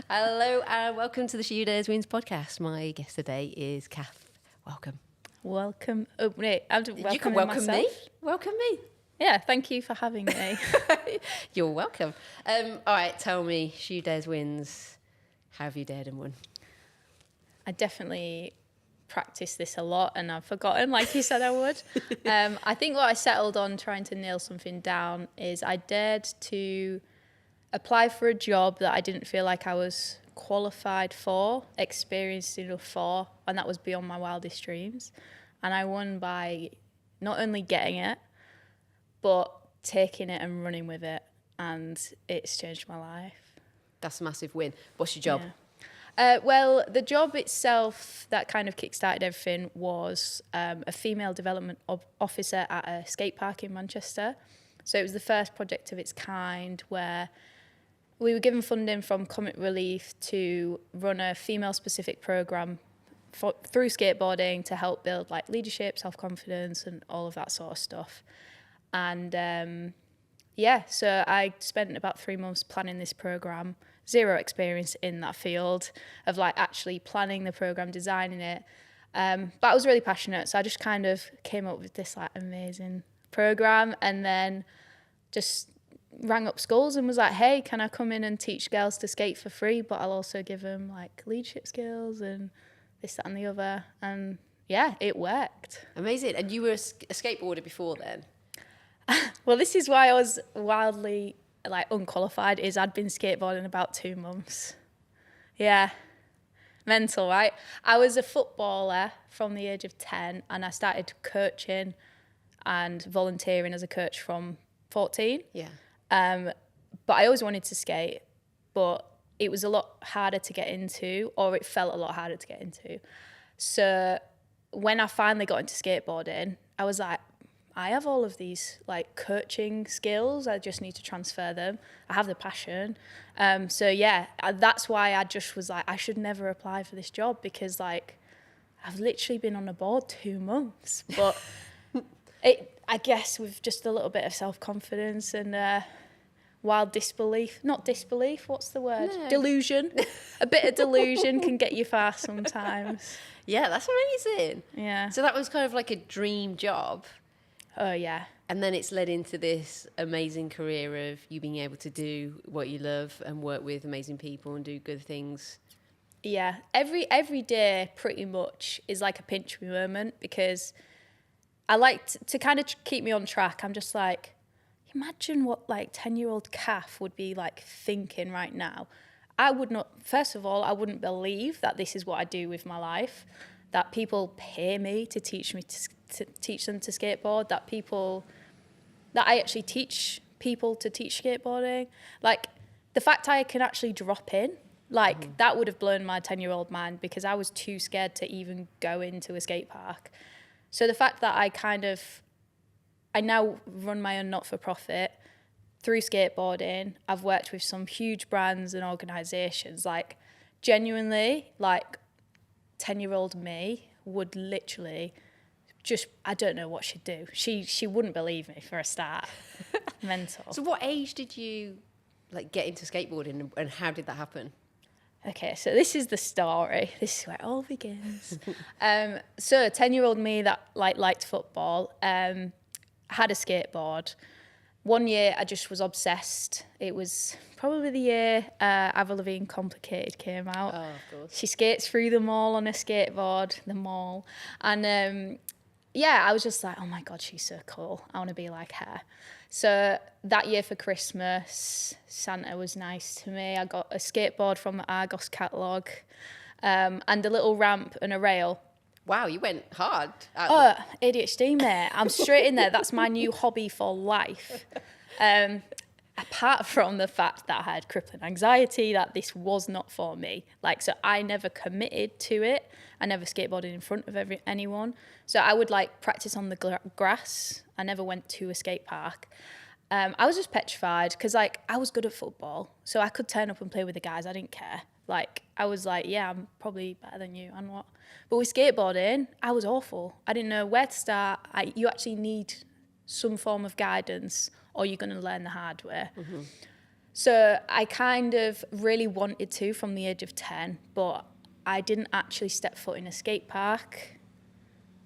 Hello and welcome to the She Who Dares Wins podcast. My guest today is Cath. Welcome. Welcome. Oh, wait, You can welcome myself. me. Welcome me. Yeah, thank you for having me. You're welcome. All right, tell me, She Who Dares Wins. How have you dared and won? I definitely practiced this a lot and I've forgotten, like you said I would. I think what I settled on trying to nail something down is I dared to apply for a job that I didn't feel like I was qualified for, experienced enough for, and that was beyond my wildest dreams. And I won by not only getting it, but taking it and running with it. And it's changed my life. That's a massive win. What's your job? Yeah. Well, the job itself that kind of kickstarted everything was a female development officer at a skate park in Manchester. So it was the first project of its kind where we were given funding from Comic Relief to run a female-specific programme through skateboarding to help build like leadership, self-confidence and all of that sort of stuff. And so I spent about 3 months planning this programme. Zero experience in that field of like actually planning the program, designing it. But I was really passionate. So I just kind of came up with this like amazing program and then just rang up schools and was like, hey, can I come in and teach girls to skate for free? But I'll also give them like leadership skills and this, that and the other. And yeah, it worked. Amazing. And you were a skateboarder before then? Well, this is why I was wildly like unqualified, is I'd been skateboarding about 2 months. Yeah. Mental, right? I was a footballer from the age of 10 and I started coaching and volunteering as a coach from 14. Yeah. But I always wanted to skate, but it was a lot harder to get into, or it felt a lot harder to get into. So when I finally got into skateboarding, I was like, I have all of these like coaching skills. I just need to transfer them. I have the passion. That's why I just was like, I should never apply for this job because like I've literally been on the board 2 months. But I guess with just a little bit of self-confidence and wild disbelief, not disbelief, what's the word? No. Delusion. A bit of delusion can get you far sometimes. Yeah, that's amazing. Yeah. So that was kind of like a dream job. Oh, yeah. And then it's led into this amazing career of you being able to do what you love and work with amazing people and do good things. Yeah. Every day pretty much is like a pinch me moment because I like to kind of keep me on track. I'm just like, imagine what like 10-year-old Cath would be like thinking right now. I would not, first of all, I wouldn't believe that this is what I do with my life, that people pay me to teach them to skateboard, that I actually teach people to teach skateboarding. Like the fact I can actually drop in, like that would have blown my 10-year-old mind because I was too scared to even go into a skate park. So the fact that I now run my own not-for-profit through skateboarding, I've worked with some huge brands and organisations, like genuinely, like 10-year-old me would literally just, I don't know what she'd do. She wouldn't believe me for a start. Mental. So what age did you like get into skateboarding and how did that happen? Okay, so this is the story. This is where it all begins. So 10-year-old me that liked football, had a skateboard. One year I just was obsessed. It was probably the year Avril Lavigne Complicated came out. Oh, of course. She skates through the mall on a skateboard, the mall. And I was just like, oh my God, she's so cool. I want to be like her. So that year for Christmas, Santa was nice to me. I got a skateboard from the Argos catalogue and a little ramp and a rail. Wow, you went hard. ADHD, mate. I'm straight in there. That's my new hobby for life. Apart from the fact that I had crippling anxiety, that this was not for me. Like, so I never committed to it. I never skateboarded in front of anyone. So I would like practice on the grass. I never went to a skate park. I was just petrified because like I was good at football. So I could turn up and play with the guys. I didn't care. Like, I was like, yeah, I'm probably better than you and what. But with skateboarding, I was awful. I didn't know where to start. You actually need some form of guidance or you're going to learn the hard way. Mm-hmm. So I kind of really wanted to from the age of 10, but I didn't actually step foot in a skate park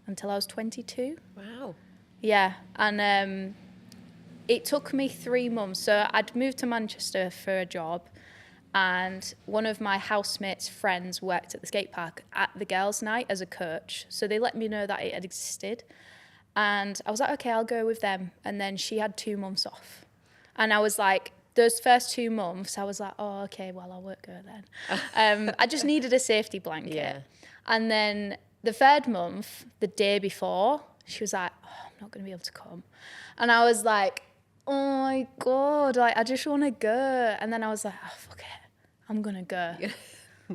until I was 22. Wow. Yeah, and it took me 3 months. So I'd moved to Manchester for a job, and one of my housemates' friends worked at the skate park at the girls' night as a coach. So they let me know that it had existed. And I was like, okay, I'll go with them. And then she had 2 months off. And I was like, those first 2 months, I was like, oh, okay, well, I won't go then. I just needed a safety blanket. Yeah. And then the third month, the day before, she was like, oh, I'm not going to be able to come. And I was like, oh my God, like, I just want to go. And then I was like, oh, fuck it, I'm going to go.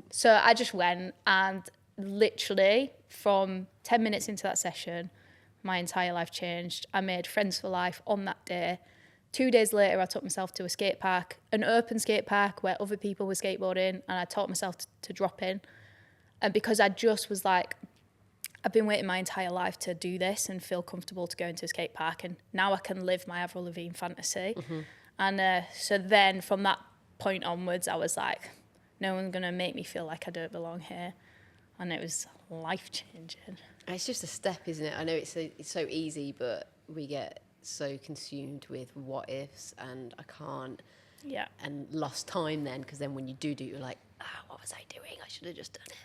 So I just went, and literally from 10 minutes into that session, my entire life changed. I made friends for life on that day. 2 days later, I took myself to a skate park, an open skate park where other people were skateboarding, and I taught myself to drop in. And because I just was like, I've been waiting my entire life to do this and feel comfortable to go into a skate park, and now I can live my Avril Lavigne fantasy. Mm-hmm. And so then from that point onwards, I was like, no one's going to make me feel like I don't belong here. And it was life-changing. It's just a step, isn't it? I know it's so easy, but we get so consumed with what ifs and I can't. Yeah. And lost time then, because then when you do, you're like, what was I doing? I should have just done it.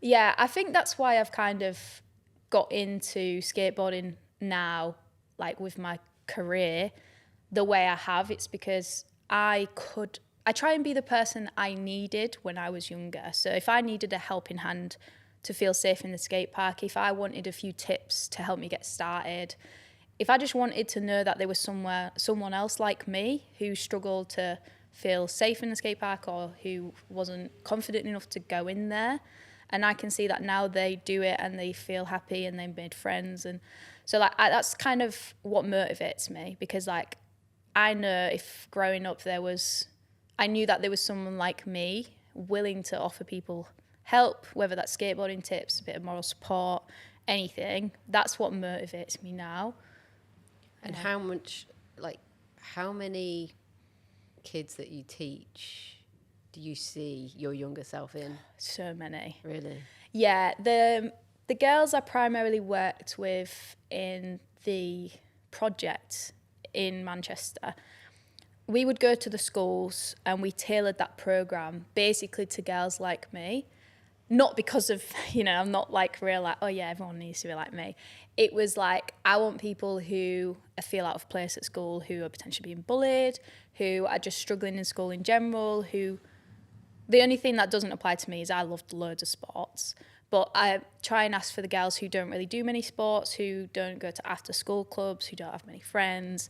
Yeah, I think that's why I've kind of got into skateboarding now, like with my career, the way I have. It's because I try and be the person I needed when I was younger. So if I needed a helping hand to feel safe in the skate park, if I wanted a few tips to help me get started, if I just wanted to know that there was someone else like me who struggled to feel safe in the skate park or who wasn't confident enough to go in there, and I can see that now they do it and they feel happy and they've made friends. And so like that's kind of what motivates me, because like I know if growing up I knew that there was someone like me willing to offer people help, whether that's skateboarding tips, a bit of moral support, anything. That's what motivates me now. And how many kids that you teach do you see your younger self in? So many. Really? Yeah, the girls I primarily worked with in the project in Manchester, we would go to the schools and we tailored that program basically to girls like me. Not because of, I'm not like real like, oh yeah, everyone needs to be like me. It was like, I want people who feel out of place at school, who are potentially being bullied, who are just struggling in school in general, who, the only thing that doesn't apply to me is I loved loads of sports. But I try and ask for the girls who don't really do many sports, who don't go to after school clubs, who don't have many friends,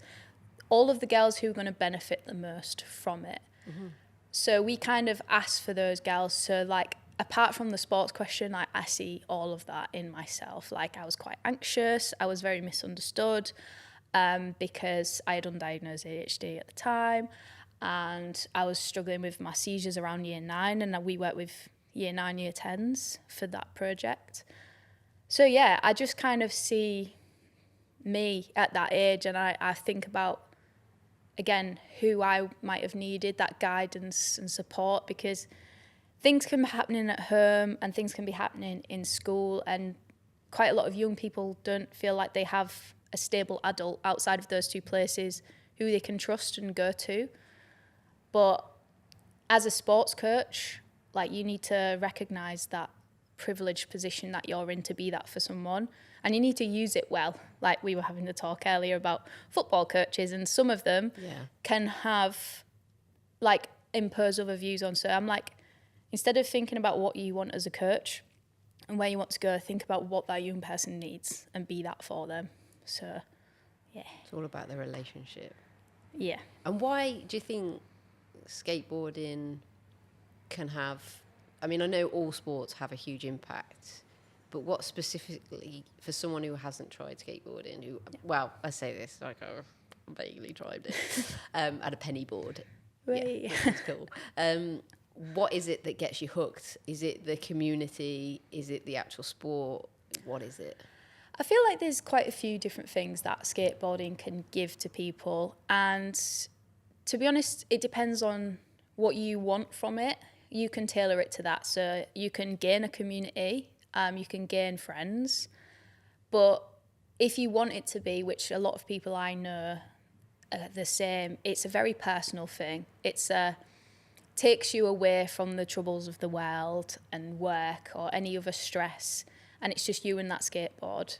all of the girls who are going to benefit the most from it. Mm-hmm. So we kind of ask for those girls. So like, apart from the sports question, I see all of that in myself. Like I was quite anxious. I was very misunderstood because I had undiagnosed ADHD at the time. And I was struggling with my seizures around year 9. And we worked with year 9, year 10s for that project. So yeah, I just kind of see me at that age. And I think about, again, who I might have needed that guidance and support, because things can be happening at home and things can be happening in school, and quite a lot of young people don't feel like they have a stable adult outside of those two places who they can trust and go to. But as a sports coach, like you need to recognise that privileged position that you're in to be that for someone, and you need to use it well. Like we were having the talk earlier about football coaches, and some of them can have like impose other views on. So I'm like, instead of thinking about what you want as a coach and where you want to go, think about what that young person needs and be that for them. So, yeah. It's all about the relationship. Yeah. And why do you think skateboarding can have... I mean, I know all sports have a huge impact, but what specifically for someone who hasn't tried skateboarding, well, I say this, like I vaguely tried it, at a penny board. Right. Yeah, which is cool. What is it that gets you hooked? Is it the community? Is it the actual sport? What is it? I feel like there's quite a few different things that skateboarding can give to people. And To be honest, it depends on what you want from it. You can tailor it to that. So you can gain a community, you can gain friends. But if you want it to be, which a lot of people I know are the same, it's a very personal thing. It's takes you away from the troubles of the world and work or any other stress. And it's just you and that skateboard.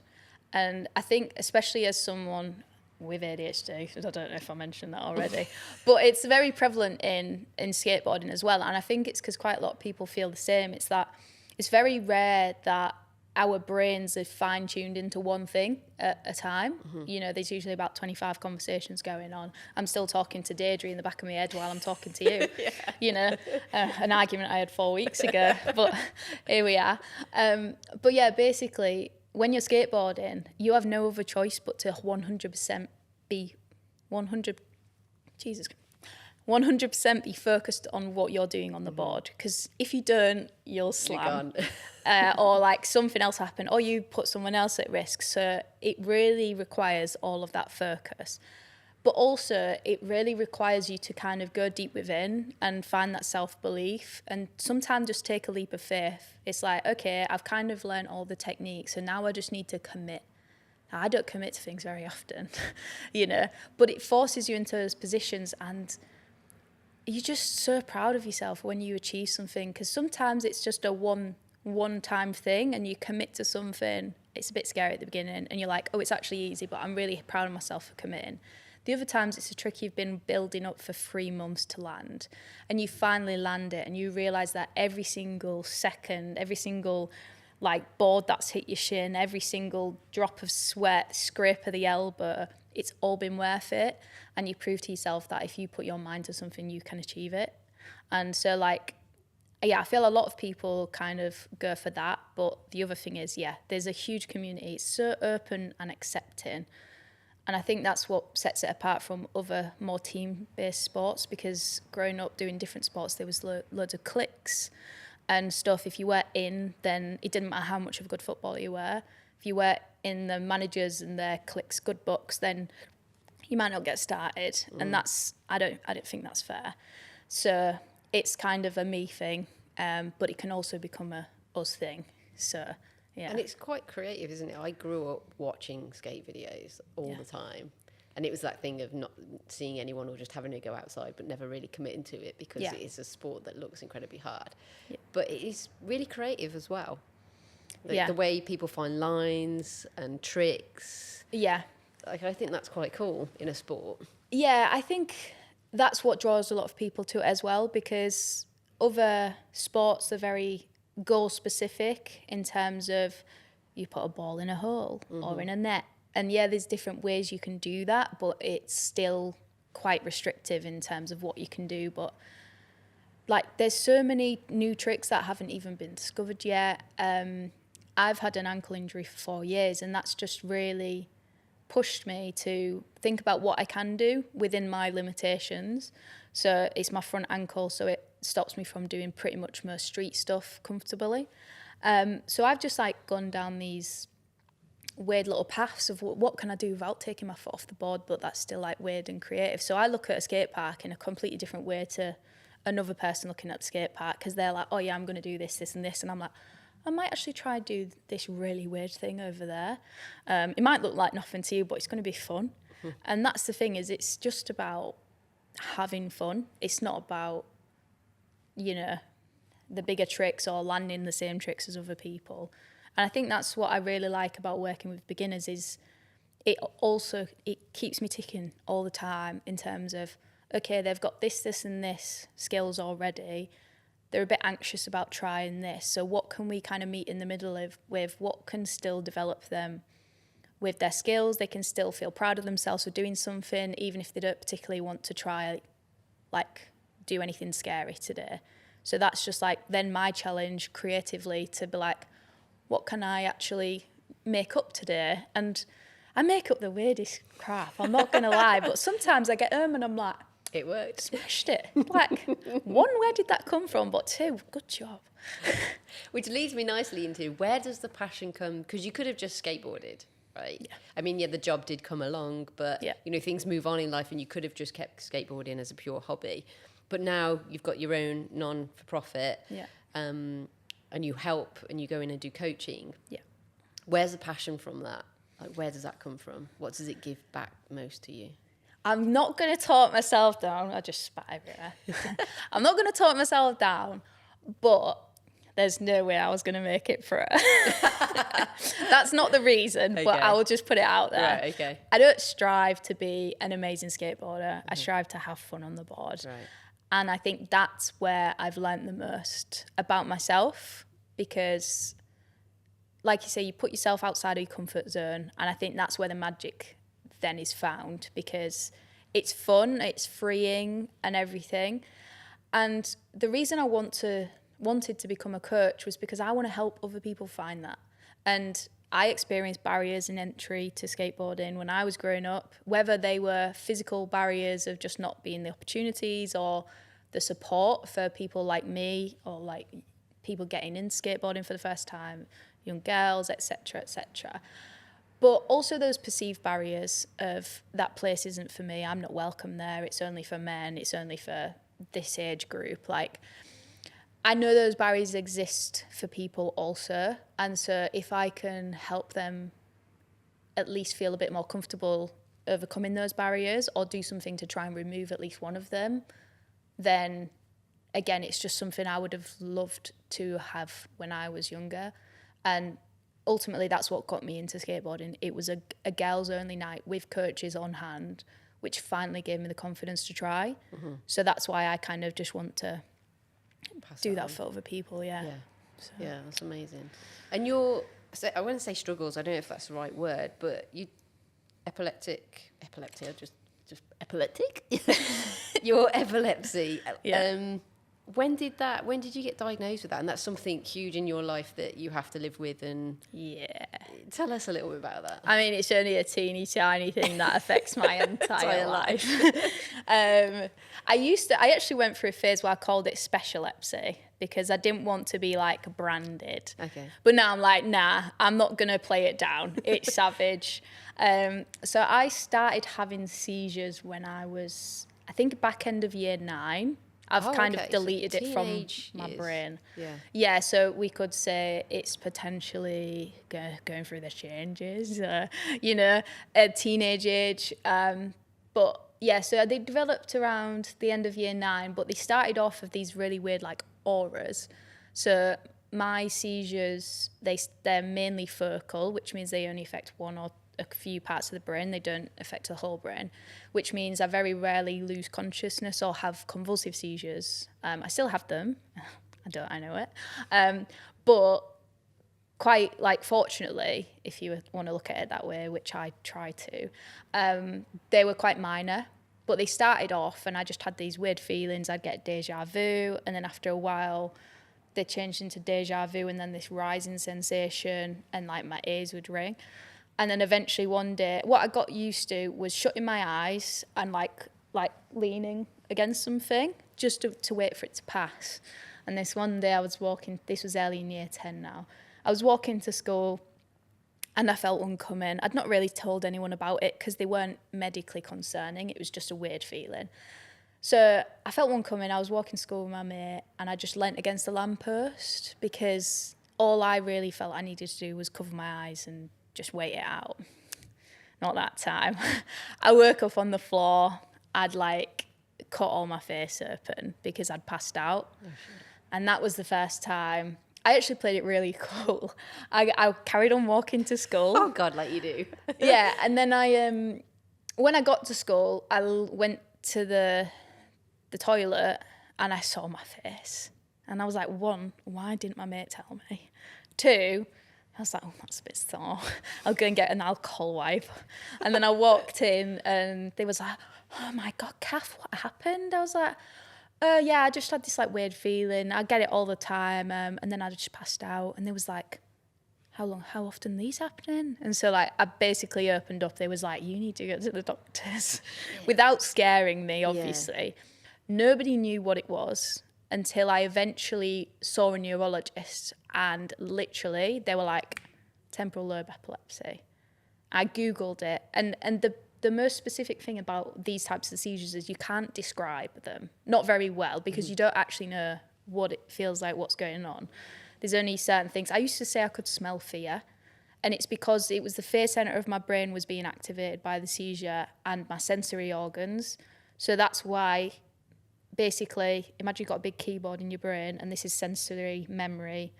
And I think, especially as someone with ADHD, I don't know if I mentioned that already, but it's very prevalent in skateboarding as well. And I think it's because quite a lot of people feel the same. It's that it's very rare that our brains are fine-tuned into one thing at a time. You know, there's usually about 25 conversations going on. I'm still talking to Deirdre in the back of my head while I'm talking to you. Yeah. You know, an argument I had 4 weeks ago, but here we are. But yeah, basically, when you're skateboarding, you have no other choice but to 100% be 100% be focused on what you're doing on the board. Because if you don't, you'll slam. Or like something else happen, or you put someone else at risk. So it really requires all of that focus. But also, it really requires you to kind of go deep within and find that self-belief and sometimes just take a leap of faith. It's like, okay, I've kind of learned all the techniques, and now I just need to commit. Now, I don't commit to things very often, you know, but it forces you into those positions, and you're just so proud of yourself when you achieve something, because sometimes it's just a one-time thing and you commit to something. It's a bit scary at the beginning and you're like, oh, it's actually easy, but I'm really proud of myself for committing. The other times it's a trick you've been building up for 3 months to land, and you finally land it and you realise that every single second, every single like board that's hit your shin, every single drop of sweat, scrape of the elbow, it's all been worth it. And you prove to yourself that if you put your mind to something, you can achieve it. And so like, yeah, I feel a lot of people kind of go for that. But the other thing is, yeah, there's a huge community. It's so open and accepting. And I think that's what sets it apart from other more team-based sports, because growing up doing different sports, there was loads of cliques and stuff. If you were in, then it didn't matter how much of a good footballer you were. If you were in the managers and their cliques good books, then you might not get started. And that's, I don't think that's fair. So it's kind of a me thing, but it can also become a us thing. So yeah. And it's quite creative, isn't it? I grew up watching skate videos all the time. And it was that thing of not seeing anyone or just having to go outside, but never really committing to it, because it is a sport that looks incredibly hard. Yeah. But it is really creative as well. The way people find lines and tricks. Yeah. Like, I think that's quite cool in a sport. Yeah, I think that's what draws a lot of people to it as well, because other sports are very goal specific in terms of you put a ball in a hole or in a net. And yeah, there's different ways you can do that, but it's still quite restrictive in terms of what you can do. But like, there's so many new tricks that haven't even been discovered yet. I've had an ankle injury for 4 years, and that's just really pushed me to think about what I can do within my limitations. So it's my front ankle, so it stops me from doing pretty much most street stuff comfortably. So I've just like gone down these weird little paths of what can I do without taking my foot off the board, but that's still like weird and creative. So I look at a skate park in a completely different way to another person looking at the skate park, because they're like, oh yeah, I'm going to do this, this and this. And I'm like, I might actually try to do this really weird thing over there. It might look like nothing to you, but it's going to be fun. And that's the thing, is it's just about having fun. It's not about, you know, the bigger tricks or landing the same tricks as other people. And I think that's what I really like about working with beginners, is it keeps me ticking all the time in terms of, okay, they've got this and this skills already. They're a bit anxious about trying this. So what can we kind of meet in the middle with what can still develop them with their skills? They can still feel proud of themselves for doing something, even if they don't particularly want to try, like, do anything scary today. So that's just like then my challenge creatively to be like, what can I actually make up today? And I make up the weirdest crap, I'm not going to lie, but sometimes I get home and I'm like, it worked. Smashed it. Like, one, where did that come from? But two, good job. Which leads me nicely into, where does the passion come? Because you could have just skateboarded. right? Yeah. I mean, yeah, the job did come along, but Yeah. you know, things move on in life, and you could have just kept skateboarding as a pure hobby. But now you've got your own non-for-profit, Yeah. and you help and you go in and do coaching. Yeah. Where's the passion from that? Like, where does that come from? What does it give back most to you? I'm not going to talk myself down. I just spat everywhere. I'm not going to talk myself down, but there's no way I was going to make it through. That's not the reason, but I will just put it out there. Right, okay. I don't strive to be an amazing skateboarder. I strive to have fun on the board. Right. And I think that's where I've learned the most about myself, because, like you say, you put yourself outside of your comfort zone. And I think that's where the magic then is found, because it's fun, it's freeing and everything. And the reason I wanted to become a coach was because I want to help other people find that. And I experienced barriers in entry to skateboarding when I was growing up, whether they were physical barriers of just not being the opportunities, or the support for people like me, or like people getting into skateboarding for the first time, young girls, etc., etc. But also those perceived barriers of that place isn't for me, I'm not welcome there, it's only for men, it's only for this age group. Like, I know those barriers exist for people also. And so if I can help them at least feel a bit more comfortable overcoming those barriers, or do something to try and remove at least one of them, then again, it's just something I would have loved to have when I was younger. And ultimately, that's what got me into skateboarding. It was a girls only night with coaches on hand, which finally gave me the confidence to try. Mm-hmm. So that's why I kind of just want to do that for other people. Yeah. So. Yeah, that's amazing. And I wouldn't say struggles, I don't know if that's the right word, but you epilepsy, just epileptic? Your epilepsy. Yeah. When did you get diagnosed with that? And that's something huge in your life that you have to live with. And yeah, tell us a little bit about that. I mean, it's only a teeny tiny thing that affects my entire life. I actually went through a phase where I called it specialepsy, because I didn't want to be like branded. Okay. But now I'm like, nah, I'm not gonna play it down. It's savage. So I started having seizures when I was, I think, back end of year 9. I've kind of deleted it from my brain. Yeah, so we could say it's potentially going through the changes, at teenage age. But yeah, so they developed around the end of year 9, but they started off with these really weird like auras. So my seizures, they're mainly focal, which means they only affect one or a few parts of the brain. They don't affect the whole brain, which means I very rarely lose consciousness or have convulsive seizures. I still have them. I know it. But quite like, fortunately, if you want to look at it that way, which I try to, they were quite minor, but they started off and I just had these weird feelings. I'd get deja vu, and then after a while they changed into deja vu, and then this rising sensation, and like my ears would ring. And then eventually one day, what I got used to was shutting my eyes and like leaning against something just to wait for it to pass. And this one day I was walking, this was early in year 10 now, I was walking to school and I felt one coming. I'd not really told anyone about it because they weren't medically concerning. It was just a weird feeling. So I felt one coming. I was walking to school with my mate and I just leant against the lamppost, because all I really felt I needed to do was cover my eyes and just wait it out. Not that time. I woke up on the floor. I'd like cut all my face open because I'd passed out. Oh, and that was the first time. I actually played it really cool. I carried on walking to school. Oh God, like you do. Yeah, and then when I got to school, I went to the toilet and I saw my face. And I was like, 1, why didn't my mate tell me? 2, I was like, oh, that's a bit sore. I'll go and get an alcohol wipe. And then I walked in and they was like, oh my God, Cath, what happened? I was like, yeah, I just had this like weird feeling. I get it all the time. And then I just passed out. And they was like, how often are these happening? And so like I basically opened up. They was like, you need to go to the doctors. Without scaring me, obviously. Yeah. Nobody knew what it was until I eventually saw a neurologist, and literally they were like, temporal lobe epilepsy. I Googled it. And the most specific thing about these types of seizures is you can't describe them, not very well, because you don't actually know what it feels like, what's going on. There's only certain things. I used to say I could smell fear, and it's because it was the fear center of my brain was being activated by the seizure and my sensory organs. So that's why, basically, imagine you've got a big keyboard in your brain, and this is sensory memory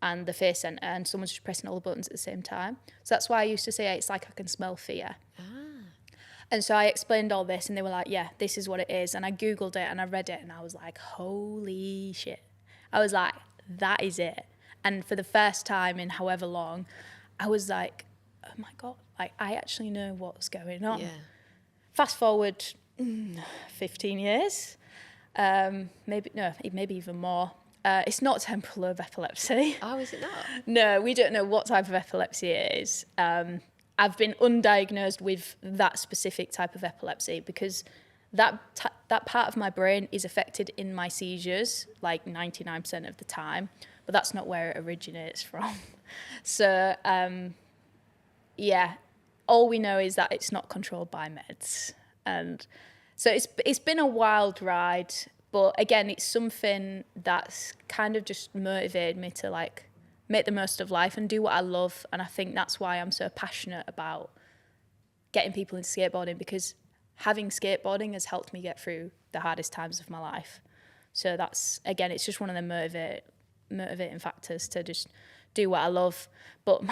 and the fear center, and someone's just pressing all the buttons at the same time. So that's why I used to say it's like I can smell fear. And so I explained all this, and they were like, yeah, this is what it is. And I Googled it, and I read it, and I was like, holy shit. I was like, that is it. And for the first time in however long, I was like, oh my God, like, I actually know what's going on. Yeah. Fast forward 15 years, maybe even more. It's not temporal lobe epilepsy. Oh, is it not? No, we don't know what type of epilepsy it is. I've been undiagnosed with that specific type of epilepsy because that part of my brain is affected in my seizures like 99% of the time, but that's not where it originates from. So, yeah, all we know is that it's not controlled by meds. And so it's been a wild ride, but again, it's something that's kind of just motivated me to like make the most of life and do what I love. And I think that's why I'm so passionate about getting people into skateboarding, because having skateboarding has helped me get through the hardest times of my life. So that's, again, it's just one of the motivating factors to just do what I love. But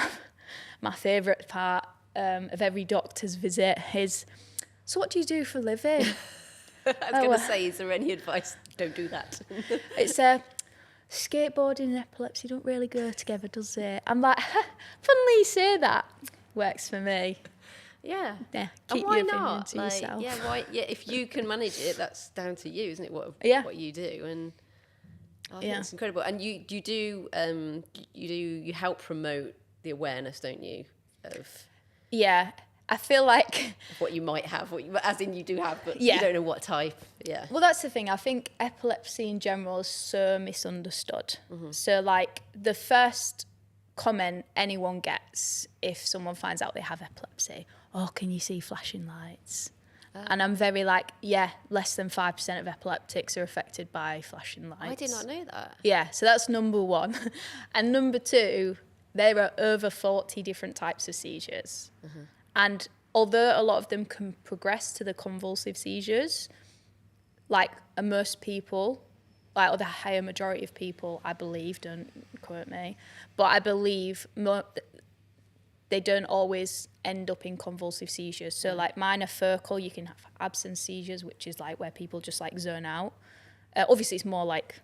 my favourite part of every doctor's visit is, so what do you do for a living? I was going to say, is there any advice? Don't do that. It's skateboarding and epilepsy don't really go together, does it? I'm like, funnily you say that. Works for me. Yeah. Yeah. And Keep why your opinion not? to Like, yourself. yeah, why? Yeah, if you can manage it, that's down to you, isn't it? What you do, and I think it's incredible. And you help promote the awareness, don't you? Of Yeah. I feel like what you might have, as in you do have, but Yeah. you don't know what type. Yeah. Well, that's the thing. I think epilepsy in general is so misunderstood. So, like, the first comment anyone gets if someone finds out they have epilepsy, oh, can you see flashing lights? And I'm very like, yeah, less than 5% of epileptics are affected by flashing lights. I did not know that. Yeah, so that's number one. And number two, there are over 40 different types of seizures. And although a lot of them can progress to the convulsive seizures, like most people, like, or the higher majority of people, I believe, don't quote me, but I believe they don't always end up in convulsive seizures. So like minor focal, you can have absence seizures, which is like where people just like zone out. Obviously it's more like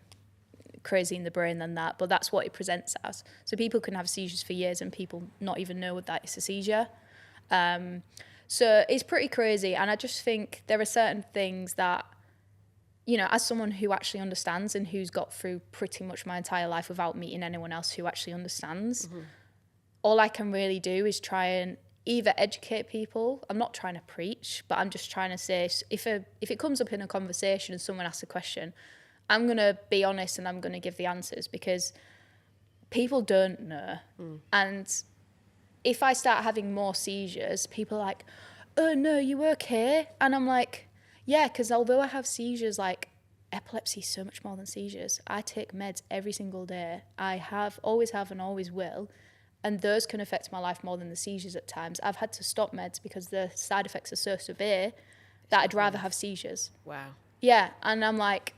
crazy in the brain than that, but that's what it presents as. So people can have seizures for years and people not even know that it's a seizure. So it's pretty crazy. And I just think there are certain things that, you know, as someone who actually understands and who's got through pretty much my entire life without meeting anyone else who actually understands, all I can really do is try and either educate people. I'm not trying to preach, but I'm just trying to say, if it comes up in a conversation and someone asks a question, I'm going to be honest and I'm going to give the answers, because people don't know. And if I start having more seizures, people are like, oh no, you okay? And I'm like, yeah, because although I have seizures, like, epilepsy is so much more than seizures. I take meds every single day. I always have and always will. And those can affect my life more than the seizures at times. I've had to stop meds because the side effects are so severe that I'd rather have seizures. Wow. Yeah, and I'm like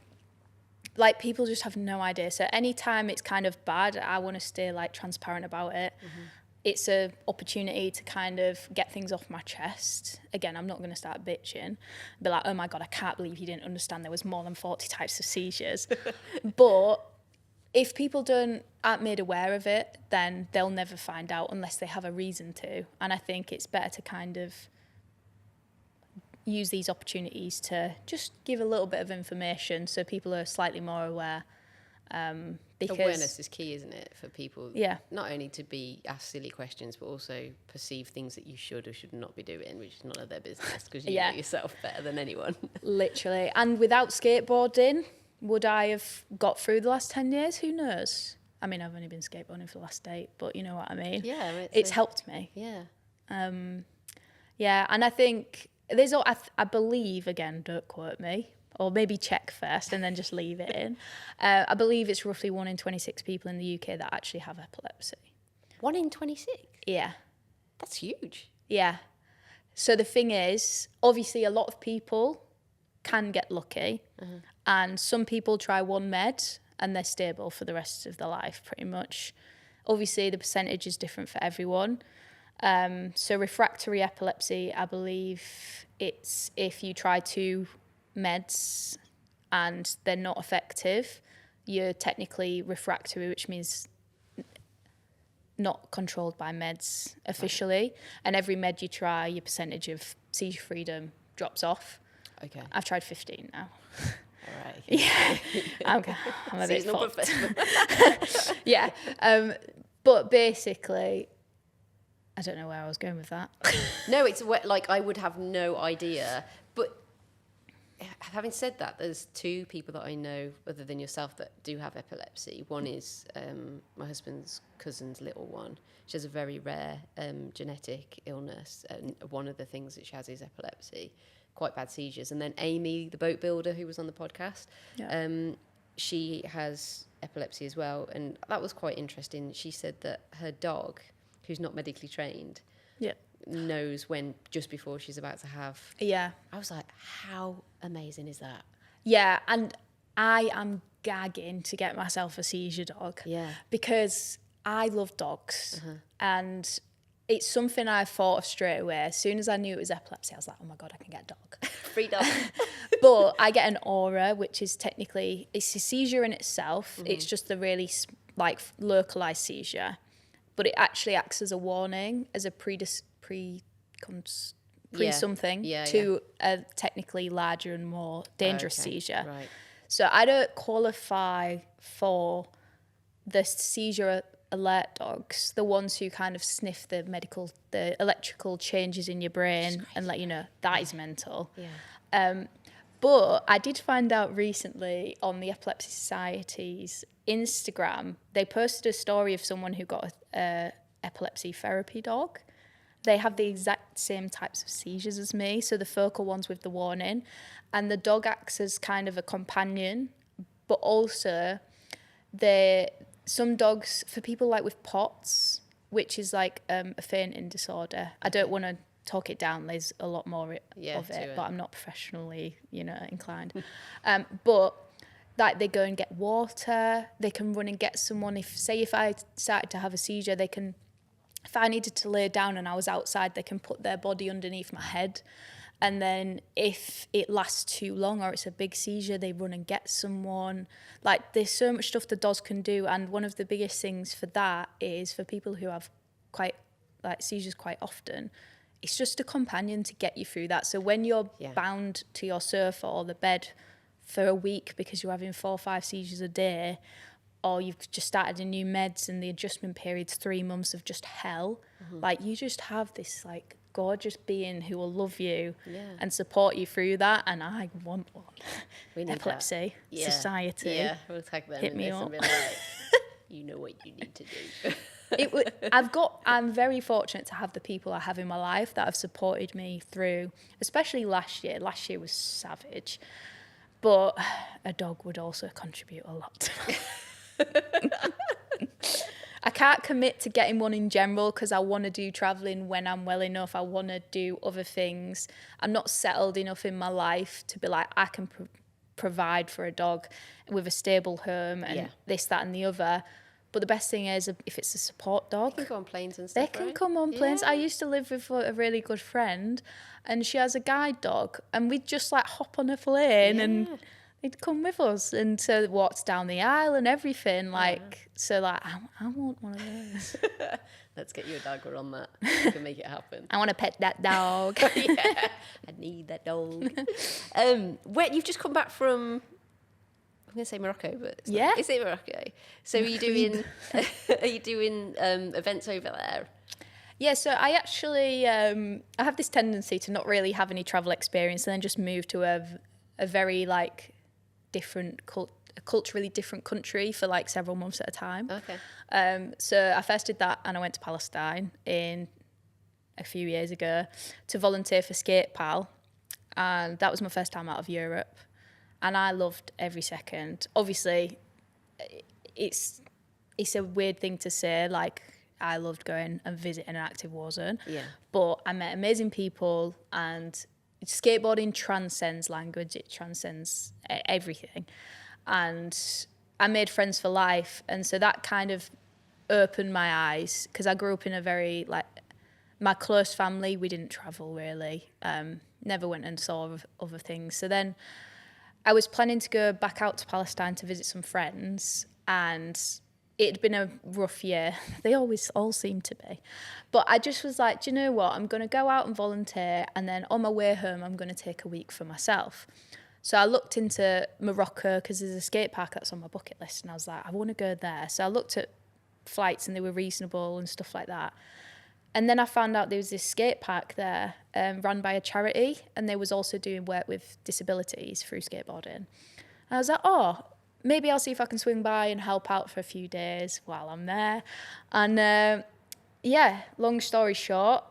people just have no idea. So anytime it's kind of bad, I want to stay like transparent about it. It's an opportunity to kind of get things off my chest. Again, I'm not going to start bitching. Be like, oh my God, I can't believe you didn't understand there was more than 40 types of seizures. But if people aren't made aware of it, then they'll never find out unless they have a reason to. And I think it's better to kind of use these opportunities to just give a little bit of information so people are slightly more aware. Because awareness is key, isn't it, for people? Yeah. Not only to be asked silly questions, but also perceive things that you should or should not be doing, which is none of their business, because you know yourself better than anyone. Literally. And without skateboarding, would I have got through the last 10 years? Who knows? I mean, I've only been skateboarding for the last 8, but you know what I mean? Yeah. It's helped me. Yeah. Yeah, and I think there's, I believe, again, don't quote me, or maybe check first and then just leave it in. I believe it's roughly 1 in 26 people in the UK that actually have epilepsy. 1 in 26? Yeah. That's huge. Yeah. So the thing is, obviously a lot of people can get lucky, and some people try one med and they're stable for the rest of their life, pretty much. Obviously, the percentage is different for everyone. So refractory epilepsy, I believe it's if you try 2 meds and they're not effective, you're technically refractory, which means not controlled by meds officially. Right. And every med you try, your percentage of seizure freedom drops off. Okay. I've tried 15 now. All right. Yeah. I'm a bit Seasonal fucked. Yeah. But basically, I don't know where I was going with that. No, it's like I would have no idea. But having said that, there's 2 people that I know, other than yourself, that do have epilepsy. One is my husband's cousin's little one. She has a very rare genetic illness, and one of the things that she has is epilepsy, quite bad seizures. And then Amy, the boat builder who was on the podcast, she has epilepsy as well, and that was quite interesting. She said that her dog, who's not medically trained, knows when just before she's about to have. Yeah. I was like, how amazing is that? Yeah, and I am gagging to get myself a seizure dog. Yeah. Because I love dogs, and it's something I thought of straight away. As soon as I knew it was epilepsy, I was like, oh my God, I can get a dog. Free dog. But I get an aura, which is technically, it's a seizure in itself. It's just a really like localized seizure. But it actually acts as a warning, as a something to a technically larger and more dangerous seizure. Right. So I don't qualify for the seizure alert dogs, the ones who kind of sniff the electrical changes in your brain and let you know that is mental. Yeah. But I did find out recently on the Epilepsy Society's Instagram, they posted a story of someone who got a epilepsy therapy dog. They have the exact same types of seizures as me, so the focal ones with the warning, and the dog acts as kind of a companion, but also some dogs, for people like with POTS, which is like a fainting disorder. I don't want to talk it down, there's a lot more of it, but I'm not professionally, inclined. But like they go and get water, they can run and get someone. If I started to have a seizure, if I needed to lay down and I was outside, they can put their body underneath my head. And then if it lasts too long or it's a big seizure, they run and get someone. Like there's so much stuff the dogs can do. And one of the biggest things for that is for people who have seizures quite often, it's just a companion to get you through that. So when you're bound to your sofa or the bed for a week because you're having 4 or 5 seizures a day, or you've just started a new meds and the adjustment period's 3 months of just hell, like you just have this like gorgeous being who will love you and support you through that. And I want one. We need Epilepsy Society. Yeah, we'll tag them. Hit me up. And be like, you know what you need to do. I'm very fortunate to have the people I have in my life that have supported me through, especially last year. Last year was savage, but a dog would also contribute a lot to my I can't commit to getting one in general because I want to do traveling when I'm well enough. I want to do other things. I'm not settled enough in my life to be like, I can provide for a dog with a stable home and this, that and the other. But the best thing is if it's a support dog. They can go on planes and stuff, They can come on planes. I used to live with a really good friend and she has a guide dog and we'd just like hop on a plane and they'd come with us, and so walked down the aisle and everything. So I want one of those. Let's get you a dog. We're on that. We can make it happen. I want to pet that dog. I need that dog. You've just come back from, I'm going to say Morocco, but is it Morocco? So are you doing events over there? Yeah, so I actually I have this tendency to not really have any travel experience and then just move to a very different culturally different country for several months at a time. Okay. So I first did that and I went to Palestine in a few years ago to volunteer for Skate Pal. And that was my first time out of Europe. And I loved every second. Obviously, it's a weird thing to say, like, I loved going and visiting an active war zone. Yeah. But I met amazing people, and skateboarding transcends language. It transcends everything. And I made friends for life. And so that kind of opened my eyes, because I grew up in a very, like, my close family, we didn't travel really. Never went and saw other things. So then I was planning to go back out to Palestine to visit some friends, and it'd been a rough year. They always all seem to be. But I just was like, do you know what? I'm going to go out and volunteer, and then on my way home, I'm going to take a week for myself. So I looked into Morocco, because there's a skate park that's on my bucket list, and I was like, I want to go there. So I looked at flights, and they were reasonable and stuff like that. And then I found out there was this skate park there, run by a charity, and they was also doing work with disabilities through skateboarding. And I was like, oh, maybe I'll see if I can swing by and help out for a few days while I'm there. And yeah, long story short,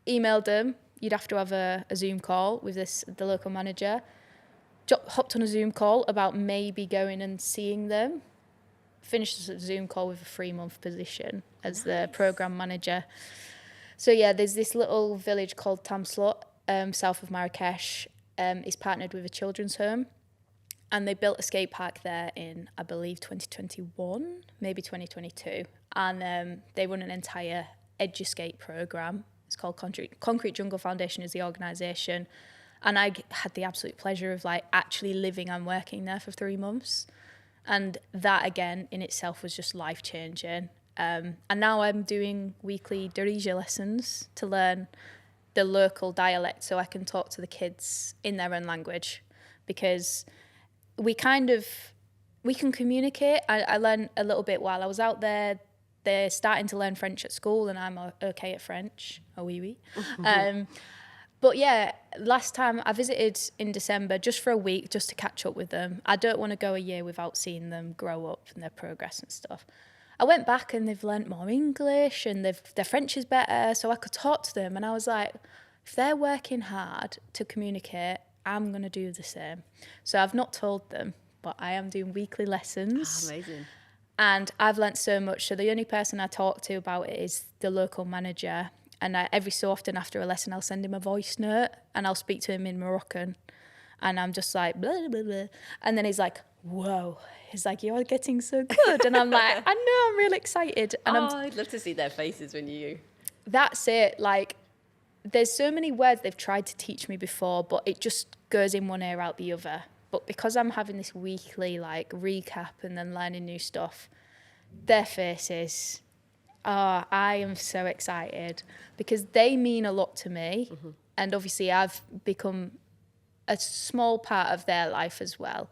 emailed them. You'd have to have a Zoom call with the local manager. Hopped on a Zoom call about maybe going and seeing them. Finished the Zoom call with a 3-month position as the program manager. So yeah, there's this little village called Tamslot, south of Marrakesh. It's partnered with a children's home, and they built a skate park there in, I believe, 2021, maybe 2022. And they run an entire Eduskate program. It's called Concrete Jungle Foundation is the organisation. And I had the absolute pleasure of, like, actually living and working there for 3 months. And that, again, in itself was just life-changing. And now I'm doing weekly Darija lessons to learn the local dialect so I can talk to the kids in their own language, because we can communicate. I learned a little bit while I was out there. They're starting to learn French at school, and I'm okay at French. Oh, oui, oui. But yeah, last time I visited in December just for a week, just to catch up with them. I don't want to go a year without seeing them grow up and their progress and stuff. I went back and they've learnt more English, and their French is better, so I could talk to them. And I was like, if they're working hard to communicate, I'm going to do the same. So I've not told them, but I am doing weekly lessons. Oh, amazing. And I've learnt so much. So the only person I talk to about it is the local manager. And every so often after a lesson, I'll send him a voice note, and I'll speak to him in Moroccan. And I'm just like, blah, blah, blah. And then he's like, whoa. He's like, you're getting so good. And I'm like, I know, I'm really excited. And I'd love to see their faces when you... That's it. Like, there's so many words they've tried to teach me before, but it just goes in one ear out the other. But because I'm having this weekly, like, recap and then learning new stuff, their faces... Oh, I am so excited, because they mean a lot to me. Mm-hmm. And obviously I've become a small part of their life as well.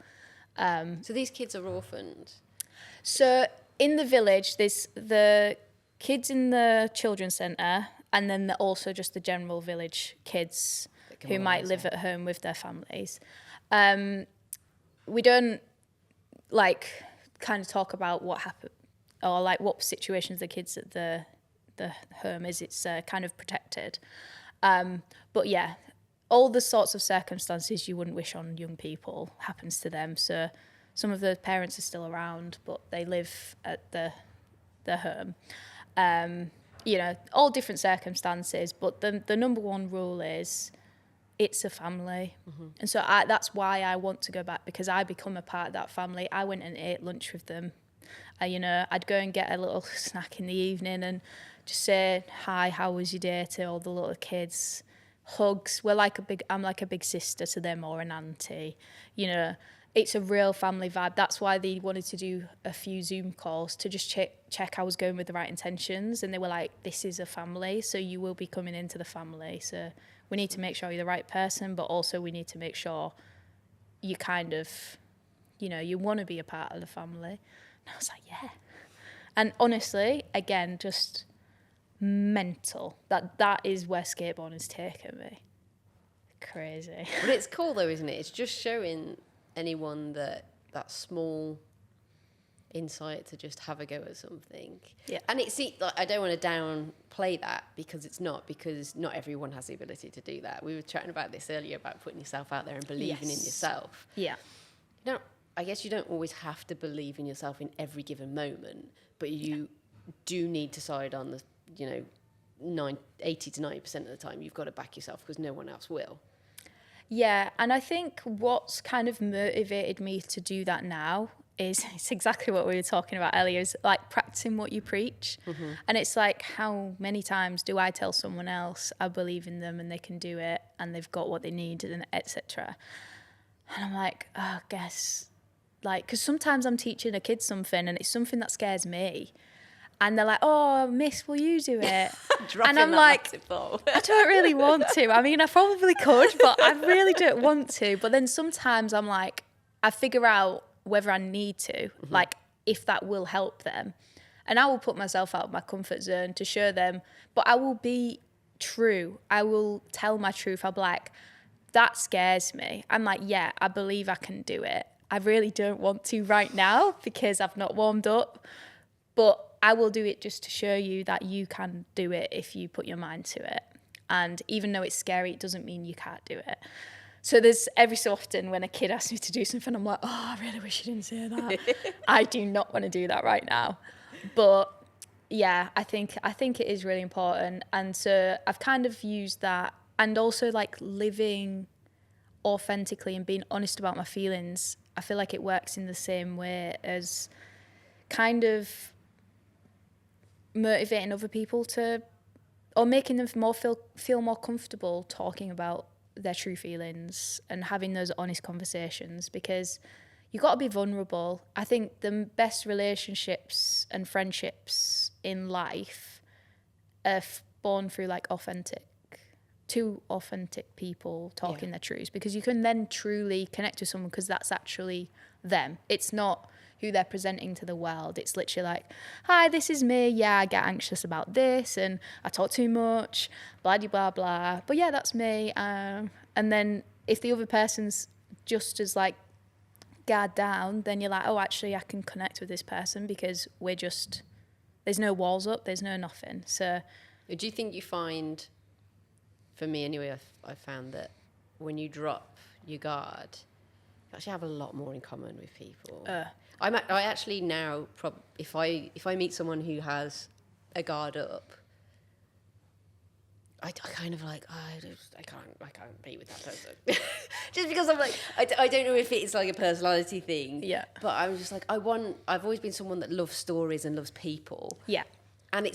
So these kids are orphaned? So in the village, there's the kids in the children's centre, and then also just the general village kids who might live at home with their families. We don't, like, kind of talk about what happened, or like what situations the kids at the home is. It's kind of protected. But yeah, all the sorts of circumstances you wouldn't wish on young people happens to them. So some of the parents are still around, but they live at the home. You know, all different circumstances, but the number one rule is it's a family. Mm-hmm. And so that's why I want to go back, because I become a part of that family. I went and ate lunch with them. You know, I'd go and get a little snack in the evening and just say, hi, how was your day, to all the little kids. Hugs. I'm like a big sister to them, or an auntie. You know, it's a real family vibe. That's why they wanted to do a few Zoom calls to just check I was going with the right intentions. And they were like, this is a family, so you will be coming into the family. So we need to make sure you're the right person, but also we need to make sure you kind of, you know, you want to be a part of the family. And I was like, yeah. And honestly, again, just mental. That is where skateboarding's taken me. Crazy. But it's cool though, isn't it? It's just showing anyone that small insight to just have a go at something. Yeah. And it's like, I don't want to downplay that, because it's not, because not everyone has the ability to do that. We were chatting about this earlier, about putting yourself out there and believing in yourself. Yeah. I guess you don't always have to believe in yourself in every given moment, but you do need to side on the, 80 to 90% of the time you've got to back yourself, because no one else will. Yeah, and I think what's kind of motivated me to do that now is, it's exactly what we were talking about earlier, is like practicing what you preach. Mm-hmm. And it's like, how many times do I tell someone else I believe in them and they can do it and they've got what they need, and etc. And I'm like, oh, I guess, like, because sometimes I'm teaching a kid something and it's something that scares me. And they're like, oh, miss, will you do it? And I'm like, I don't really want to. I mean, I probably could, but I really don't want to. But then sometimes I'm like, I figure out whether I need to, like, if that will help them. And I will put myself out of my comfort zone to show them, but I will be true. I will tell my truth. I'll be like, that scares me. I'm like, yeah, I believe I can do it. I really don't want to right now because I've not warmed up, but I will do it just to show you that you can do it if you put your mind to it. And even though it's scary, it doesn't mean you can't do it. So there's every so often when a kid asks me to do something, I'm like, oh, I really wish you didn't say that. I do not want to do that right now. But yeah, I think it is really important. And so I've kind of used that, and also like living authentically and being honest about my feelings. I feel like it works in the same way as kind of motivating other people to, or making them feel more comfortable talking about their true feelings and having those honest conversations, because you got to be vulnerable. I think the best relationships and friendships in life are born through like two authentic people talking their truths, because you can then truly connect with someone, because that's actually them. It's not who they're presenting to the world. It's literally like, hi, this is me. Yeah, I get anxious about this and I talk too much, blah, blah, blah. But yeah, that's me. And then if the other person's just as like guard down, then you're like, oh, actually I can connect with this person because there's no walls up, there's no nothing. So do you think you find, for me anyway, I found that when you drop your guard, you actually have a lot more in common with people. I actually now, if I meet someone who has a guard up, I kind of like, I can't be with that person. Just because I'm like, I don't know if it's like a personality thing. Yeah. But I'm just like, I've always been someone that loves stories and loves people. Yeah. And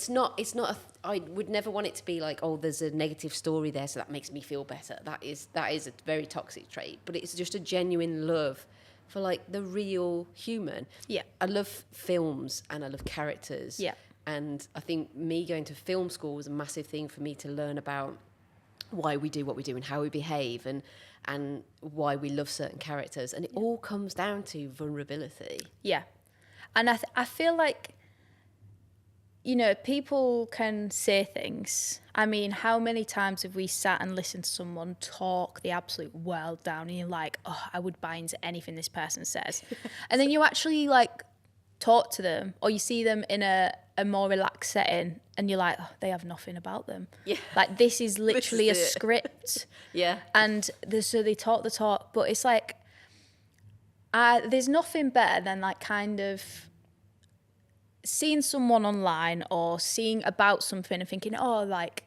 I would never want it to be like, oh, there's a negative story there, so that makes me feel better. That is a very toxic trait. But it's just a genuine love for like the real human. Yeah. I love films and I love characters. Yeah. And I think me going to film school was a massive thing for me to learn about why we do what we do and how we behave and why we love certain characters. And it all comes down to vulnerability. Yeah. And I feel like, people can say things. I mean, how many times have we sat and listened to someone talk the absolute world down and you're like, oh, I would buy into anything this person says. And then you actually like talk to them, or you see them in a more relaxed setting and you're like, oh, they have nothing about them. Yeah. Like this is literally a script. Yeah. And so they talk the talk, but it's like, there's nothing better than like kind of seeing someone online or seeing about something and thinking, oh, like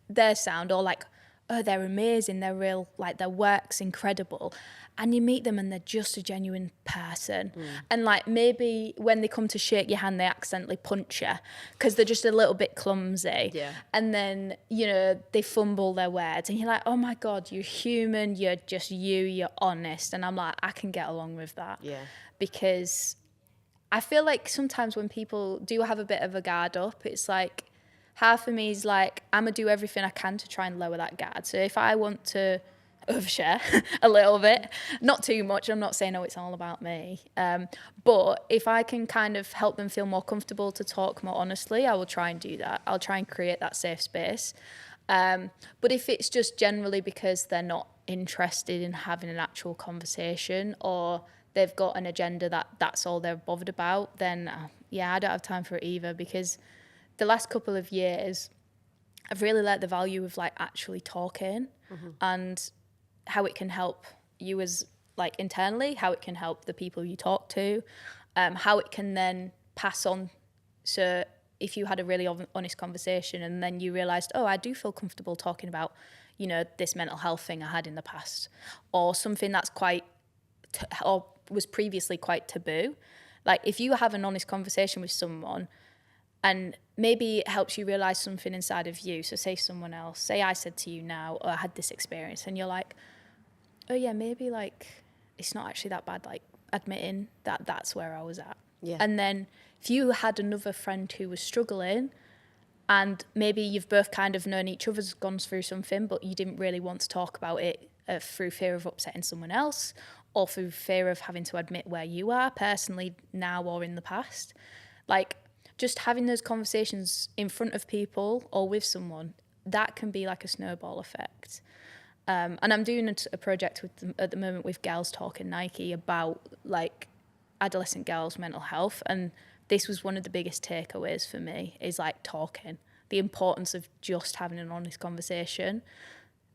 their sound, or like, oh, they're amazing, they're real, like their work's incredible. And you meet them and they're just a genuine person. And like maybe when they come to shake your hand, they accidentally punch you because they're just a little bit clumsy. Yeah. And then, they fumble their words and you're like, oh my God, you're human, you're just you're honest. And I'm like, I can get along with that. Yeah. Because I feel like sometimes when people do have a bit of a guard up, it's like, half of me is like, I'm going to do everything I can to try and lower that guard. So if I want to overshare a little bit, not too much, I'm not saying, oh, it's all about me. But if I can kind of help them feel more comfortable to talk more honestly, I will try and do that. I'll try and create that safe space. But if it's just generally because they're not interested in having an actual conversation, or they've got an agenda that's all they're bothered about, then I don't have time for it either, because the last couple of years I've really learnt the value of like actually talking and how it can help you as like internally, how it can help the people you talk to, how it can then pass on. So if you had a really honest conversation and then you realised, oh, I do feel comfortable talking about, you know, this mental health thing I had in the past, or something that's quite, or was previously quite taboo. Like if you have an honest conversation with someone and maybe it helps you realise something inside of you. So say someone else, say I said to you now, oh, I had this experience, and you're like, oh yeah, maybe like it's not actually that bad, like admitting that that's where I was at. Yeah. And then if you had another friend who was struggling, and maybe you've both kind of known each other's gone through something, but you didn't really want to talk about it through fear of upsetting someone else, or through fear of having to admit where you are personally now or in the past. Like just having those conversations in front of people or with someone, that can be like a snowball effect. And I'm doing a project with them at the moment with Girls Talking Nike about like adolescent girls' mental health, and this was one of the biggest takeaways for me, is like talking, the importance of just having an honest conversation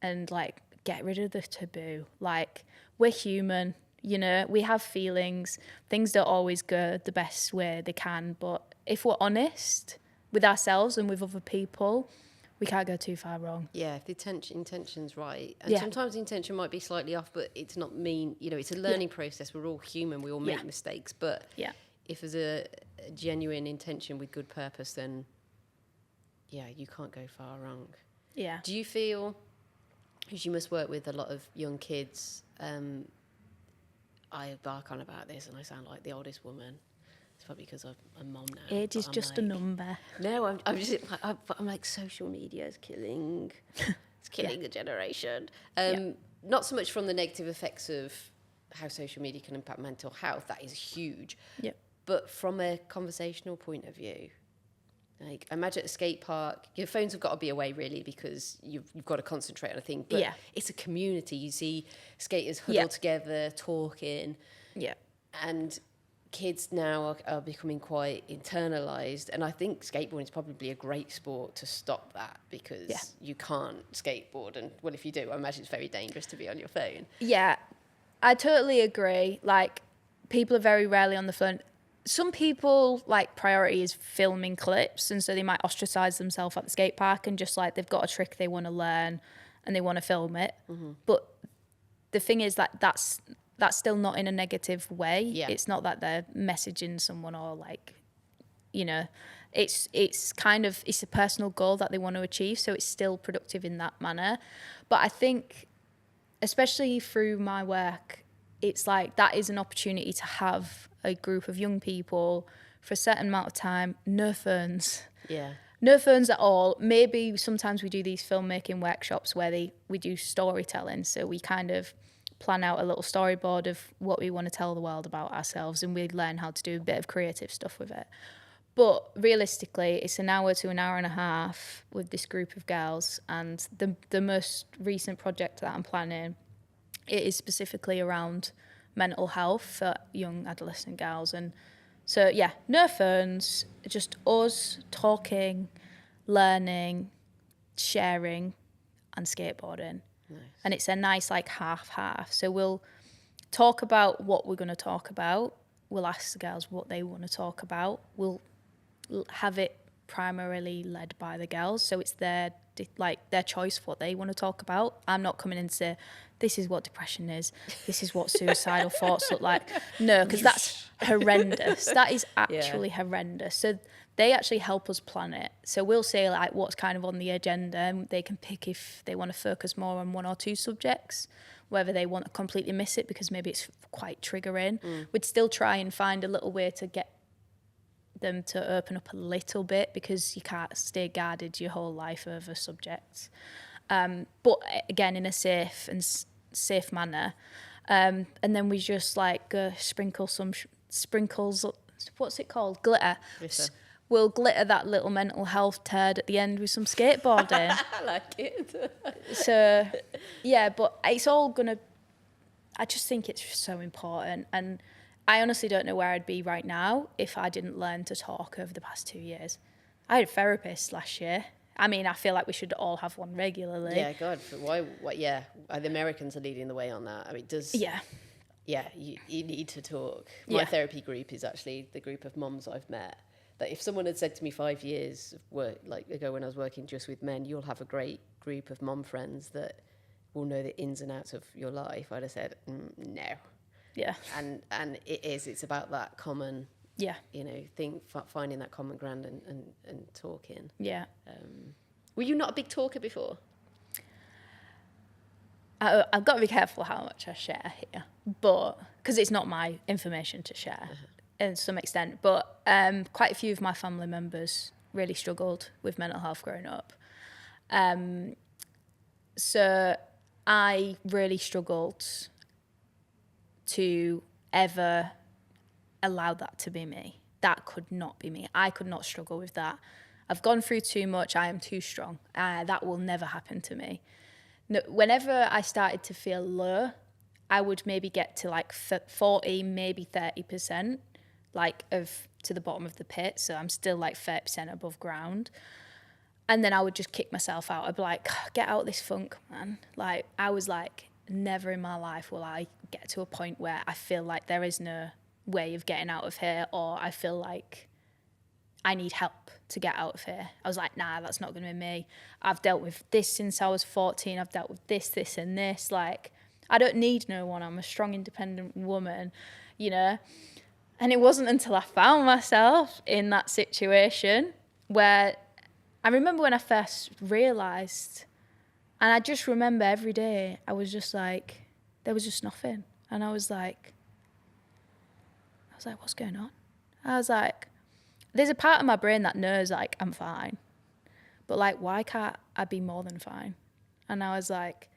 and like get rid of the taboo. Like we're human, you know, we have feelings, things don't always go the best way they can, but if we're honest with ourselves and with other people, we can't go too far wrong. Yeah, if the intention's right. And sometimes the intention might be slightly off, but it's not mean, you know, it's a learning process. We're all human, we all make mistakes, but if there's a genuine intention with good purpose, then you can't go far wrong. Yeah. Do you feel, because you must work with a lot of young kids, I bark on about this and I sound like the oldest woman. It's probably because I'm a mom now. Age is just a number. No, I'm just I'm like, social media is killing, it's killing a generation. Not so much from the negative effects of how social media can impact mental health, that is huge. Yeah. But from a conversational point of view, like imagine at a skate park, your phones have got to be away really, because you've got to concentrate on a thing. But it's a community. You see skaters huddled together, talking. Yeah. And kids now are becoming quite internalised, and I think skateboarding is probably a great sport to stop that, because you can't skateboard, and well, if you do, I imagine it's very dangerous to be on your phone. Yeah, I totally agree. Like, people are very rarely on the phone. Some people, like, priority is filming clips, and so they might ostracise themselves at the skate park and just, like, they've got a trick they want to learn and they want to film it. Mm-hmm. But the thing is that that's still not in a negative way. Yeah. It's not that they're messaging someone or, like, you know, it's kind of, it's a personal goal that they want to achieve, so it's still productive in that manner. But I think, especially through my work, it's like that is an opportunity to have a group of young people for a certain amount of time, no phones. Yeah. No phones at all. Maybe sometimes we do these filmmaking workshops where we do storytelling, so we kind of plan out a little storyboard of what we want to tell the world about ourselves, and we learn how to do a bit of creative stuff with it. But realistically, it's an hour to an hour and a half with this group of girls, and the most recent project that I'm planning, it is specifically around mental health for young adolescent girls. And so, yeah, no phones, just us talking, learning, sharing, and skateboarding. Nice. And it's a nice, like, half-half. So we'll talk about what we're going to talk about. We'll ask the girls what they want to talk about. We'll have it primarily led by the girls, so it's their choice for what they want to talk about. I'm not coming in to say, this is what depression is, this is what suicidal thoughts look like. No, because that's horrendous. That is actually horrendous. So they actually help us plan it. So we'll say, like, what's kind of on the agenda, and they can pick if they want to focus more on one or two subjects, whether they want to completely miss it because maybe it's quite triggering. We'd still try and find a little way to get them to open up a little bit, because you can't stay guarded your whole life over subjects. But again, in a safe manner. And then we just, like, sprinkle some sprinkles, what's it called? Glitter. We'll glitter that little mental health turd at the end with some skateboarding. I like it. So, yeah, but it's all gonna, I just think it's so important. And I honestly don't know where I'd be right now if I didn't learn to talk over the past 2 years. I had a therapist last year. I mean, I feel like we should all have one regularly. Yeah, God, why? Yeah, the Americans are leading the way on that. I mean, you need to talk. My therapy group is actually the group of mums I've met. That if someone had said to me 5 years ago when I was working just with men, you'll have a great group of mum friends that will know the ins and outs of your life, I'd have said no. Yeah. And it's about that common, finding that common ground and talking. Yeah. Were you not a big talker before? I've got to be careful how much I share here, but because it's not my information to share to some extent. But quite a few of my family members really struggled with mental health growing up. So I really struggled to ever allow that to be me. That could not be me. I could not struggle with that. I've gone through too much. I am too strong. That will never happen to me. No, whenever I started to feel low, I would maybe get to like 40, maybe 30%, to the bottom of the pit. So I'm still like 30% above ground. And then I would just kick myself out. I'd be like, get out of this funk, man. Like, I was like, never in my life will I get to a point where I feel like there is no way of getting out of here, or I feel like I need help to get out of here. I was like, nah, that's not going to be me. I've dealt with this since I was 14. I've dealt with this, and this. Like, I don't need no one. I'm a strong, independent woman, And it wasn't until I found myself in that situation where I remember when I first realised, and I just remember every day, I was just like, there was just nothing. And I was like, what's going on? I was like, there's a part of my brain that knows, like, I'm fine. But, like, why can't I be more than fine? And I was like,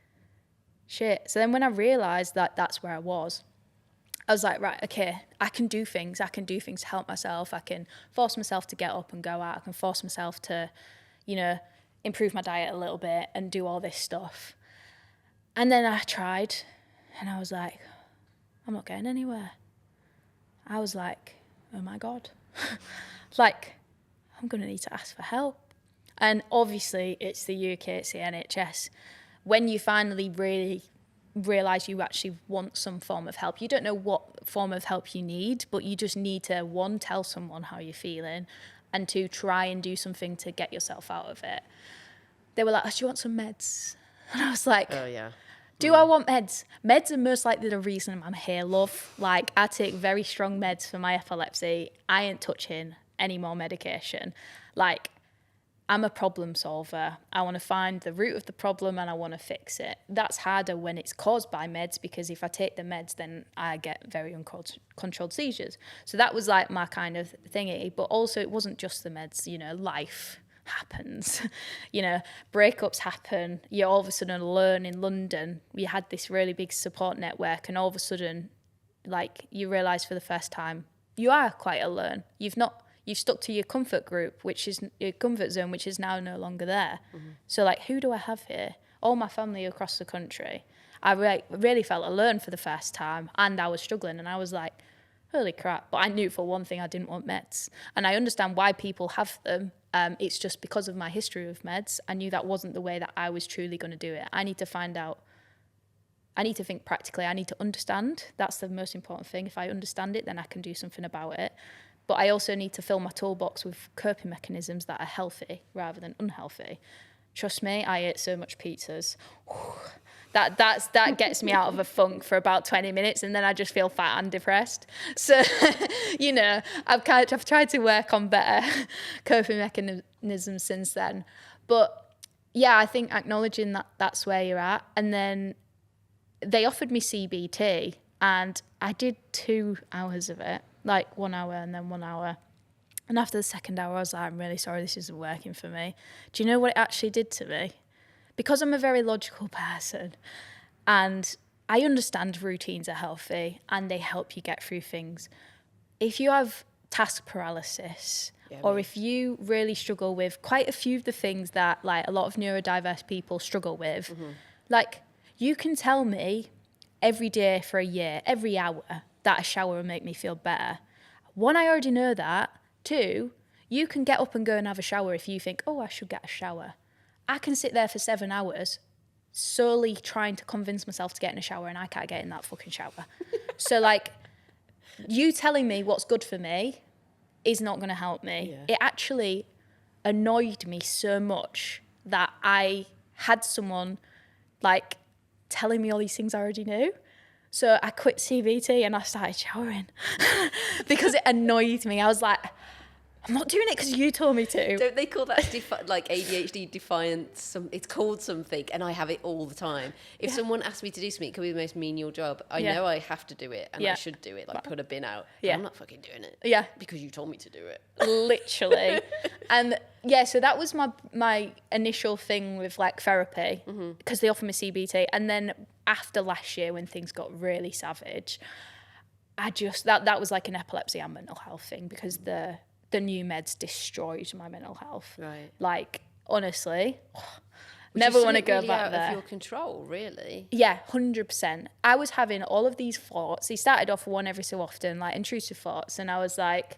shit. So then when I realised that that's where I was like, right, okay, I can do things. I can do things to help myself. I can force myself to get up and go out. I can force myself to, improve my diet a little bit and do all this stuff. And then I tried, and I was like, I'm not getting anywhere. I was like, oh my God. Like, I'm going to need to ask for help. And obviously, it's the UK, it's the NHS. When you finally really realise you actually want some form of help, you don't know what form of help you need, but you just need to, one, tell someone how you're feeling, and two, try and do something to get yourself out of it. They were like, do you want some meds? And I was like, oh, yeah. Do I want meds? Meds are most likely the reason I'm here, love. Like, I take very strong meds for my epilepsy. I ain't touching any more medication. Like, I'm a problem solver. I want to find the root of the problem and I want to fix it. That's harder when it's caused by meds, because if I take the meds, then I get very uncontrolled seizures. So that was like my kind of thingy. But also, it wasn't just the meds, life happens. Breakups happen. You're all of a sudden alone in London. We had this really big support network, and all of a sudden, like, you realise for the first time, you are quite alone. You've stuck to your comfort group, which is your comfort zone, which is now no longer there. Mm-hmm. So, like, who do I have here? All my family across the country. I really felt alone for the first time, and I was struggling, and I was like, holy crap. But I knew for one thing I didn't want meds. And I understand why people have them. It's just because of my history with meds. I knew that wasn't the way that I was truly going to do it. I need to find out. I need to think practically. I need to understand. That's the most important thing. If I understand it, then I can do something about it. But I also need to fill my toolbox with coping mechanisms that are healthy rather than unhealthy. Trust me, I ate so much pizzas. That gets me out of a funk for about 20 minutes, and then I just feel fat and depressed. So, I've tried to work on better coping mechanisms since then. But yeah, I think acknowledging that that's where you're at. And then they offered me CBT, and I did 2 hours of it, like 1 hour and then 1 hour. And after the second hour, I was like, I'm really sorry, this isn't working for me. Do you know what it actually did to me? Because I'm a very logical person, and I understand routines are healthy and they help you get through things. If you have task paralysis, or if you really struggle with quite a few of the things that, like, a lot of neurodiverse people struggle with, like, you can tell me every day for a year, every hour, that a shower will make me feel better. One, I already know that. Two, you can get up and go and have a shower if you think, oh, I should get a shower. I can sit there for 7 hours solely trying to convince myself to get in a shower, and I can't get in that fucking shower. So, like, you telling me what's good for me is not going to help me. Yeah. It actually annoyed me so much that I had someone, like, telling me all these things I already knew. So I quit CBT and I started showering because it annoyed me. I was like, I'm not doing it because you told me to. Don't they call that like ADHD defiant? It's called something, and I have it all the time. If someone asks me to do something, it could be the most menial job. I know I have to do it, and I should do it, like put a bin out. Yeah. I'm not fucking doing it. Yeah. Because you told me to do it. Literally. And yeah, so that was my initial thing with like therapy, because they offered me CBT. And then after last year, when things got really savage, I just, that was like an epilepsy and mental health thing, because the new meds destroyed my mental health. Right. Like, honestly, Which never want to go really back out there. of your control, really. Yeah, 100%. I was having all of these thoughts. He started off one every so often, like intrusive thoughts. And I was like,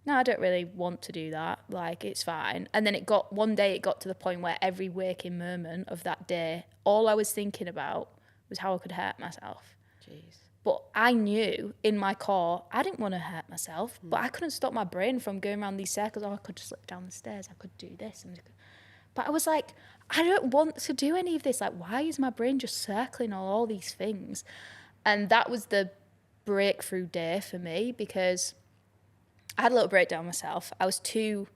no, I don't really want to do that. Like, it's fine. And then one day it got to the point where every waking moment of that day, all I was thinking about was how I could hurt myself. Jeez. But I knew in my core, I didn't want to hurt myself, but I couldn't stop my brain from going around these circles. Oh, I could slip down the stairs. I could do this. But I was like, I don't want to do any of this. Like, why is my brain just circling all these things? And that was the breakthrough day for me, because I had a little breakdown myself. I was too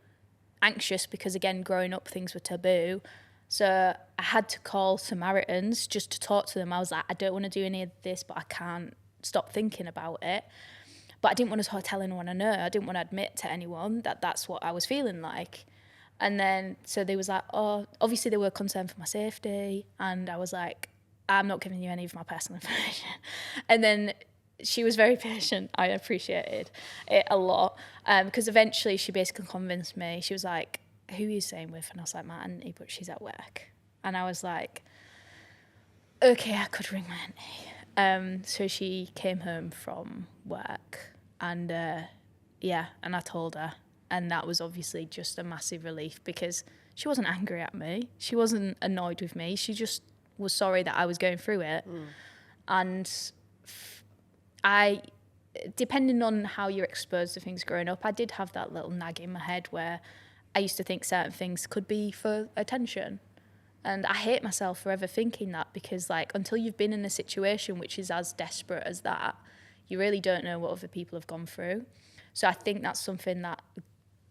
anxious because, again, growing up, things were taboo. So I had to call Samaritans just to talk to them. I was like, I don't want to do any of this, but I can't stop thinking about it. But I didn't want to tell anyone I know. I didn't want to admit to anyone that that's what I was feeling like. And then, so they was like, oh, obviously they were concerned for my safety. And I was like, I'm not giving you any of my personal information. And then she was very patient. I appreciated it a lot. Because eventually she basically convinced me. She was like, who are you staying with? And I was like, my auntie, but she's at work. And I was like, okay, I could ring my auntie. So she came home from work, and and I told her. And that was obviously just a massive relief, because she wasn't angry at me. She wasn't annoyed with me. She just was sorry that I was going through it. And depending on how you're exposed to things growing up, I did have that little nag in my head where I used to think certain things could be for attention. And I hate myself for ever thinking that, because, like, until you've been in a situation which is as desperate as that, you really don't know what other people have gone through. So I think that's something that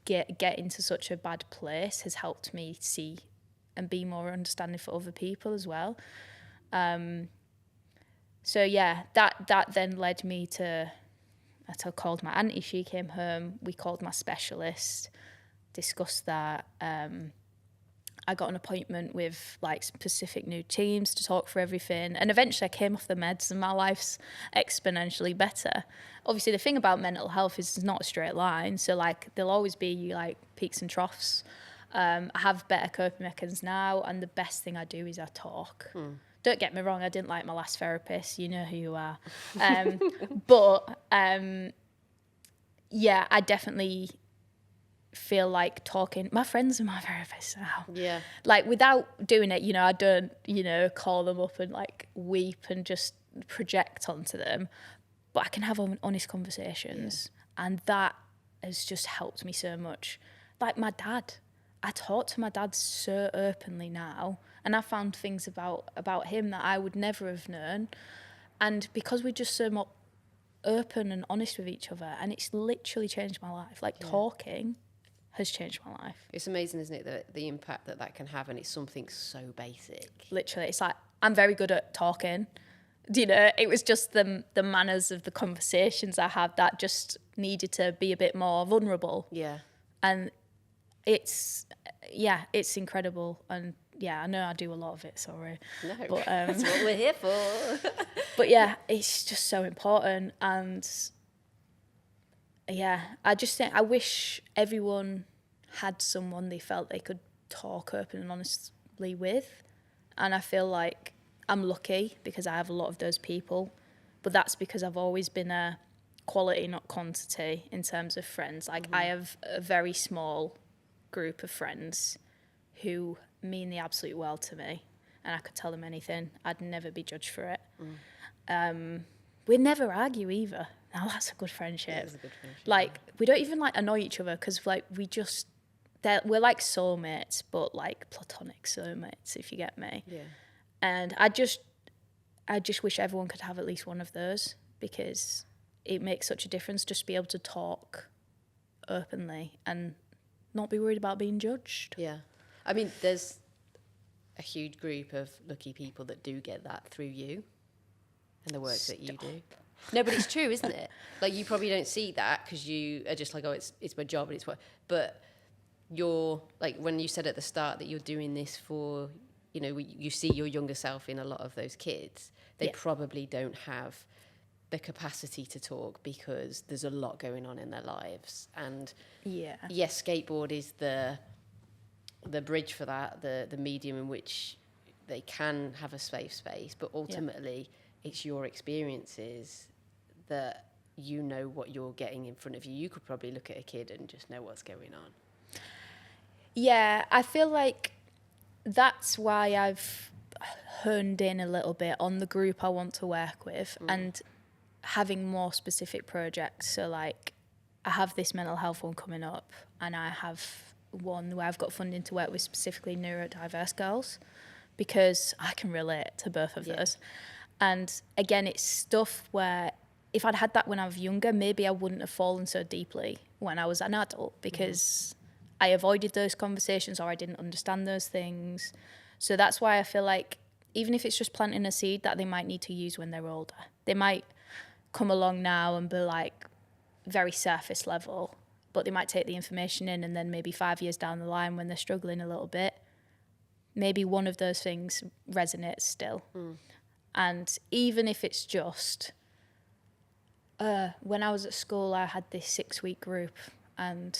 getting to such a bad place has helped me see and be more understanding for other people as well. So yeah, that then led me to, I called my auntie, she came home, we called my specialist, discussed that. I got an appointment with like specific new teams to talk through everything, and eventually I came off the meds and my life's exponentially better. Obviously the thing about mental health is it's not a straight line, so like there'll always be like peaks and troughs. I have better coping mechanisms now, and the best thing I do is I talk. Don't get me wrong, I didn't like my last therapist, you know who you are. But yeah, I definitely feel like talking. My friends are my therapists now. Yeah. Like, without doing it, I don't, call them up and like weep and just project onto them, but I can have honest conversations. Yeah. And that has just helped me so much. Like my dad, I talk to my dad so openly now, and I found things about him that I would never have known. And because we're just so much open and honest with each other, and it's literally changed my life. Like talking has changed my life. It's amazing, isn't it, the impact that can have, and it's something so basic. Literally, it's like, I'm very good at talking. It was just the manners of the conversations I had that just needed to be a bit more vulnerable. Yeah. And it's incredible. And yeah, I know I do a lot of it, sorry. No, but, that's what we're here for. But yeah, it's just so important. And yeah, I just think I wish everyone had someone they felt they could talk open and honestly with. And I feel like I'm lucky because I have a lot of those people, but that's because I've always been a quality, not quantity, in terms of friends. Like, I have a very small group of friends who mean the absolute world to me, and I could tell them anything. I'd never be judged for it. We'd never argue either. Now that's a good friendship. It is a good friendship. Like, we don't even like annoy each other because like we're like soulmates, but like platonic soulmates, if you get me. Yeah. And I just wish everyone could have at least one of those, because it makes such a difference just to be able to talk openly and not be worried about being judged. Yeah. I mean, there's a huge group of lucky people that do get that through you and the work that you do. No, but it's true, isn't it? Like, you probably don't see that because you are just like, oh, it's my job and it's what. But you're, like, when you said at the start that you're doing this for, you know, you see your younger self in a lot of those kids, they probably don't have the capacity to talk because there's a lot going on in their lives. And yes, skateboard is the bridge for that, the medium in which they can have a safe space, but ultimately it's your experiences that you know what you're getting in front of you. You could probably look at a kid and just know what's going on. Yeah, I feel like that's why I've honed in a little bit on the group I want to work with and having more specific projects. So like, I have this mental health one coming up, and I have one where I've got funding to work with specifically neurodiverse girls, because I can relate to both of those. And again, it's stuff where if I'd had that when I was younger, maybe I wouldn't have fallen so deeply when I was an adult, because I avoided those conversations or I didn't understand those things. So that's why I feel like even if it's just planting a seed that they might need to use when they're older, they might come along now and be like very surface level, but they might take the information in, and then maybe 5 years down the line when they're struggling a little bit, maybe one of those things resonates still. And even if it's just, when I was at school, I had this 6-week group, and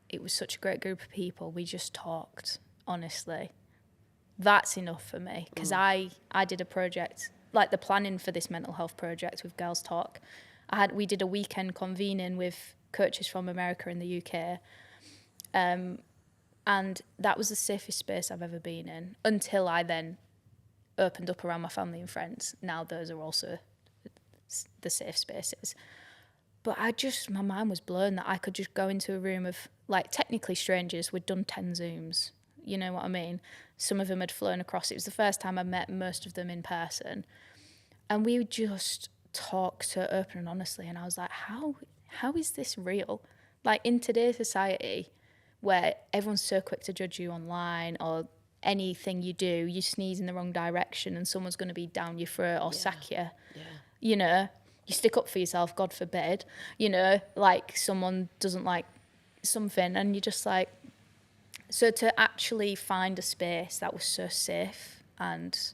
it was such a great group of people. We just talked, honestly. That's enough for me, because I did a project, like the planning for this mental health project with Girls Talk. We did a weekend convening with coaches from America and the UK. And that was the safest space I've ever been in, until I then opened up around my family and friends. Now those are also the safe spaces. But my mind was blown that I could just go into a room of, like, technically strangers. We'd done 10 Zooms, you know what I mean? Some of them had flown across. It was the first time I met most of them in person. And we would just talk so open and honestly. And I was like, how is this real? Like, in today's society, where everyone's so quick to judge you online, or anything you do, you sneeze in the wrong direction and someone's going to be down your throat or sack you. You know, you stick up for yourself, God forbid, you know, like someone doesn't like something, and you're just like, so to actually find a space that was so safe and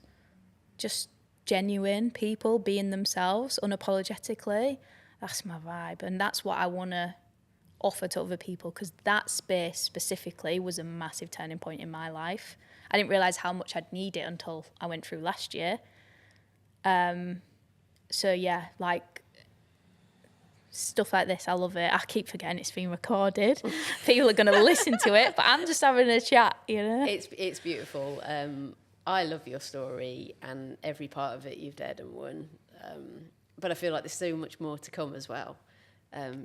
just genuine people being themselves unapologetically, that's my vibe. And that's what I want to offer to other people, because that space specifically was a massive turning point in my life. I didn't realise how much I'd need it until I went through last year. So yeah, like, stuff like this, I love it. I keep forgetting it's being recorded. People are going to listen to it, but I'm just having a chat, you know? It's beautiful. I love your story and every part of it you've dared and won. But I feel like there's so much more to come as well. I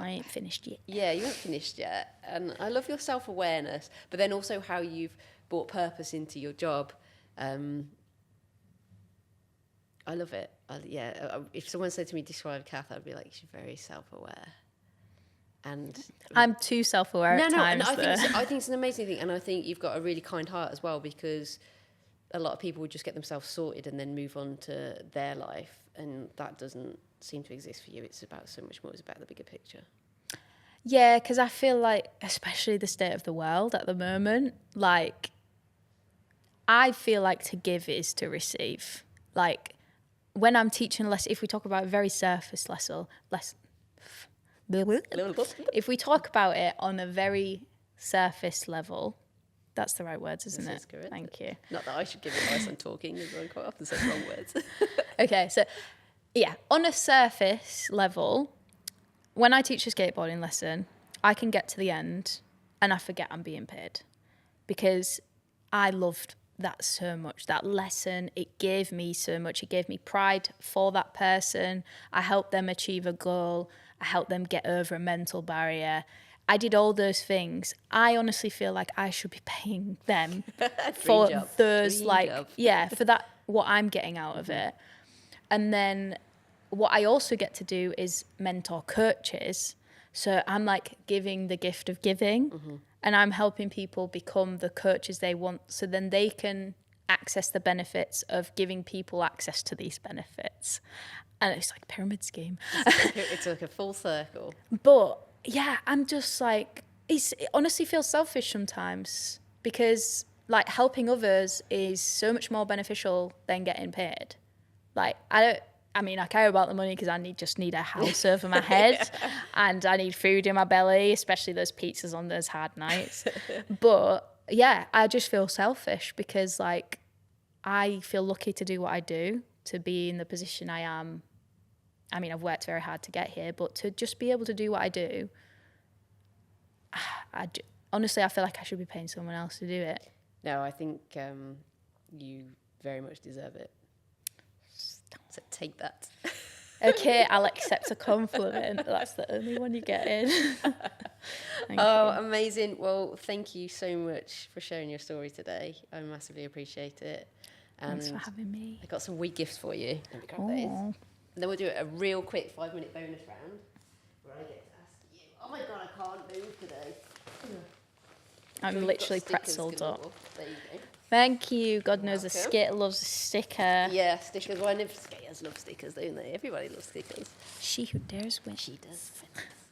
ain't finished yet. Yeah, you ain't finished yet. And I love your self-awareness, but then also how you've brought purpose into your job. I love it. If someone said to me, describe Cath, I'd be like, she's very self-aware. And I'm too self-aware at times. I think it's an amazing thing, and I think you've got a really kind heart as well, because a lot of people would just get themselves sorted and then move on to their life, and that doesn't seem to exist for you. It's about so much more. It's about the bigger picture. Yeah, because I feel like, especially the state of the world at the moment, like, I feel like to give is to receive. Like, when I'm teaching a lesson, if we talk about a very surface lesson, if we talk about it on a very surface level, That's the right words, isn't This it? is correct. Thank you. Not that I should give advice on talking, as I quite often say wrong words. Okay, so yeah, on a surface level, when I teach a skateboarding lesson, I can get to the end and I forget I'm being paid because I loved that so much. That lesson, it gave me so much. It gave me pride for that person. I helped them achieve a goal. I helped them get over a mental barrier. I did all those things. I honestly feel like I should be paying them for those, for that, what I'm getting out of it. And then what I also get to do is mentor coaches. So I'm like giving the gift of giving, and I'm helping people become the coaches they want, so then they can access the benefits of giving people access to these benefits. And it's like a pyramid scheme. It's like a full circle. But yeah, I'm just like, it honestly feels selfish sometimes because like helping others is so much more beneficial than getting paid. Like I care about the money because I just need a house over my head and I need food in my belly, especially those pizzas on those hard nights. But yeah, I just feel selfish because like I feel lucky to do what I do, to be in the position I am. I mean, I've worked very hard to get here, but to just be able to do what I do, honestly, I feel like I should be paying someone else to do it. No, I think you very much deserve it. So take that. Okay, I'll accept a compliment. That's the only one you get in. Thank you. Amazing. Well, thank you so much for sharing your story today. I massively appreciate it. Thanks for having me. I got some wee gifts for you. Let me grab those. And then we'll do a real quick 5-minute bonus round where I get to ask you. Oh my God, I can't move today. I'm literally pretzeled up. There you go. Thank you. God knows a skater loves a sticker. Yeah, stickers. Well, I know skaters love stickers, don't they? Everybody loves stickers. She who dares wins. She does.